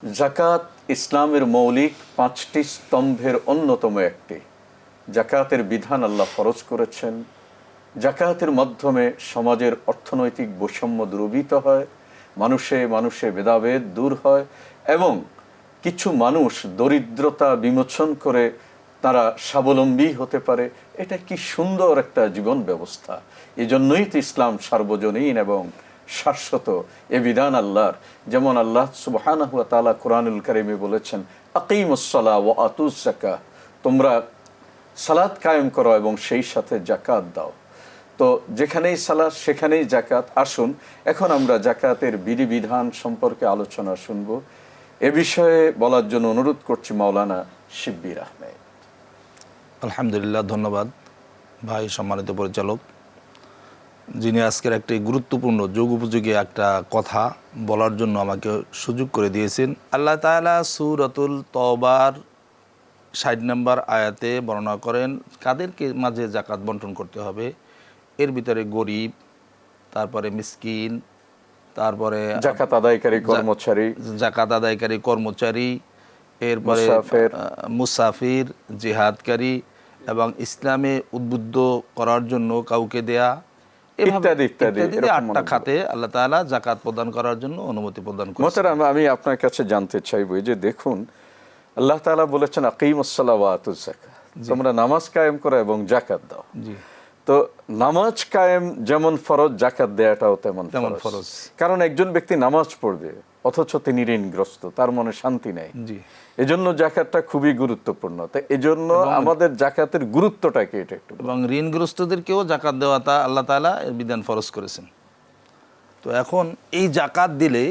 জাকাত ইসলামের মৌলিক ৫টি স্তম্ভের অন্যতম একটি। জাকাতের বিধান আল্লাহ ফরজ করেছেন। জাকাতের মাধ্যমে সমাজের অর্থনৈতিক বৈষম্য দূরীভূত হয়, মানুষে মানুষে ভেদাভেদ দূর হয় এবং কিছু মানুষ দরিদ্রতা বিমোচন করে তারা স্বাবলম্বী হতে পারে। এটা কি সুন্দর একটা জীবন ব্যবস্থা। এজন্যই তো ইসলাম সার্বজনীন এবং শাশ্বত এ বিধান আল্লাহর। যেমন আল্লাহ সুবহানাহু ওয়া তাআলা কোরআনুল কারীমে বলেছেন, আকিমুস-সালাহ ওয়া আতুজ যাকাহ, তোমরা সালাত কায়েম করো এবং সেই সাথে যাকাত দাও। তো যেখানেই সালাত সেখানেই যাকাত। আসুন এখন আমরা যাকাতের বিধিবিধান সম্পর্কে আলোচনা শুনব। এ বিষয়ে বলার জন্য অনুরোধ করছি মাওলানা শিব্বির আহমেদ। আলহামদুলিল্লাহ, ধন্যবাদ ভাই, সম্মানিত পরিচালক, যিনি আজকের একটি গুরুত্বপূর্ণ যুগ উপযোগী একটা কথা বলার জন্য আমাকে সুযোগ করে দিয়েছেন। আল্লাহ তাআলা সূরাতুল তওবার ৬০ নম্বর আয়াতে বর্ণনা করেন কাদেরকে মাঝে যাকাত বন্টন করতে হবে। এর ভিতরে গরিব, তারপরে মিসকিন, তারপরে যাকাত আদায়কারী কর্মচারী, এরপরে মুসাফির, জিহাদকারী এবং ইসলামে উদ্বুদ্ধ করার জন্য কাউকে দেয়া, ইত্যাদি ইত্যাদি ৮টা খাতে আল্লাহ তাআলা যাকাত প্রদান করার জন্য অনুমতি প্রদান করেছেন। মোহতারাম, আমি আপনার কাছে জানতে চাইব যে দেখুন আল্লাহ তাআলা বলেছেন আকিমুস-সালাহ ওয়া আতুজ যাকাহ, তোমরা নামাজ কায়েম করো এবং যাকাত দাও। জি, তো নামাজ কায়েম যেমন ফরজ, যাকাত দেয়াটাও তেমন ফরজ। কারণ একজন ব্যক্তি নামাজ পড়বে অথচ তিনি ঋণগ্রস্ত, তার মনে শান্তি নেই। জি, এজন্য যাকাতটা খুবই গুরুত্বপূর্ণ। তো এজন্য আমাদের যাকাতের গুরুত্বটা কি এটা একটু। এবং ঋণগ্রস্তদেরকেও যাকাত দেওয়া তা আল্লাহ তাআলা এর বিধান ফরজ করেছেন। তো এখন এই যাকাত দিলে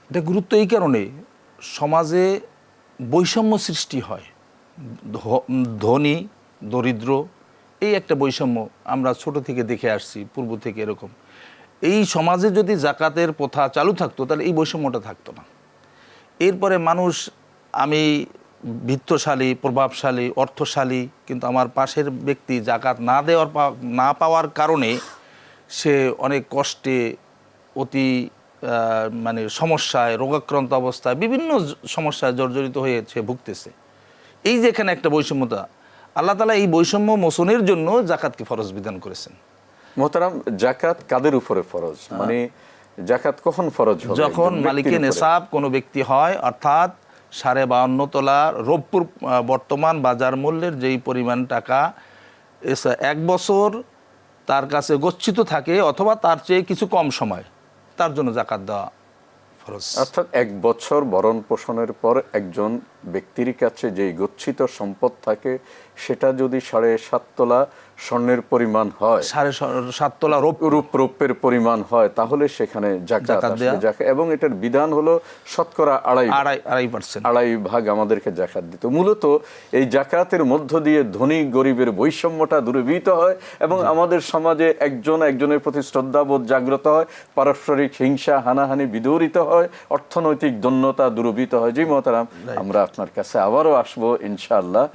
এটা গুরুত্ব এই কারণে সমাজে বৈষম্য সৃষ্টি হয়। ধনী দরিদ্র এই একটা বৈষম্য আমরা ছোট থেকে দেখে আসছি, পূর্ব থেকে এরকম। এই সমাজে যদি যাকাতের প্রথা চালু থাকতো তাহলে এই বৈষম্যটা থাকতো না। এরপরে মানুষ, আমি বিত্তশালী, প্রভাবশালী, অর্থশালী, কিন্তু আমার পাশের ব্যক্তি যাকাত না পাওয়ার কারণে সে অনেক কষ্টে, অতি সমস্যায়, রোগাক্রান্ত অবস্থায়, বিভিন্ন সমস্যায় জর্জরিত হয়ে সে ভুগতেছে। এই যে এখানে একটা বৈষম্যতা, আল্লাহ তাআলা এই বৈষম্য মোচনের জন্য যাকাতকে ফরজ বিধান করেছেন। মোহতারাম, যাকাত কাদের উপরে ফরজ? মানে যাকাত কখন ফরজ হবে? যখন মালিকে নেশাব কোনো ব্যক্তি হয়, অর্থাৎ 52.5 তোলা রৌপ্যর বর্তমান বাজার মূল্যের যেই পরিমাণ টাকা 1 বছর তার কাছে গচ্ছিত থাকে অথবা তার চেয়ে কিছু কম সময়, তার জন্য যাকাত দেওয়া ফরজ। অর্থাৎ 1 বছর ভরণ পোষণের পর একজন ব্যক্তির কাছে যেই গচ্ছিত সম্পদ থাকে সেটা যদি 7.5 তোলা স্বর্ণের পরিমাণ হয়, 7.5 তোলা রৌপ্যের পরিমাণ হয়, তাহলে সেখানে যাকাত আসবে। এবং এটার বিধান হলো শতকরা 2.5% আমাদেরকে যাকাত দিতে। মূলত এই যাকাতের মধ্য দিয়ে ধনী গরিবের বৈষম্যটা দূরীভূত হয় এবং আমাদের সমাজে একজনের প্রতি শ্রদ্ধাবোধ জাগ্রত হয়, পারস্পরিক হিংসা হানাহানি বিদূরিত হয়, অর্থনৈতিক দন্যতা দূরীভূত হয়। জি মোহতারাম, আমরা আপনার কাছে আবারও আসবো ইনশাআল্লাহ।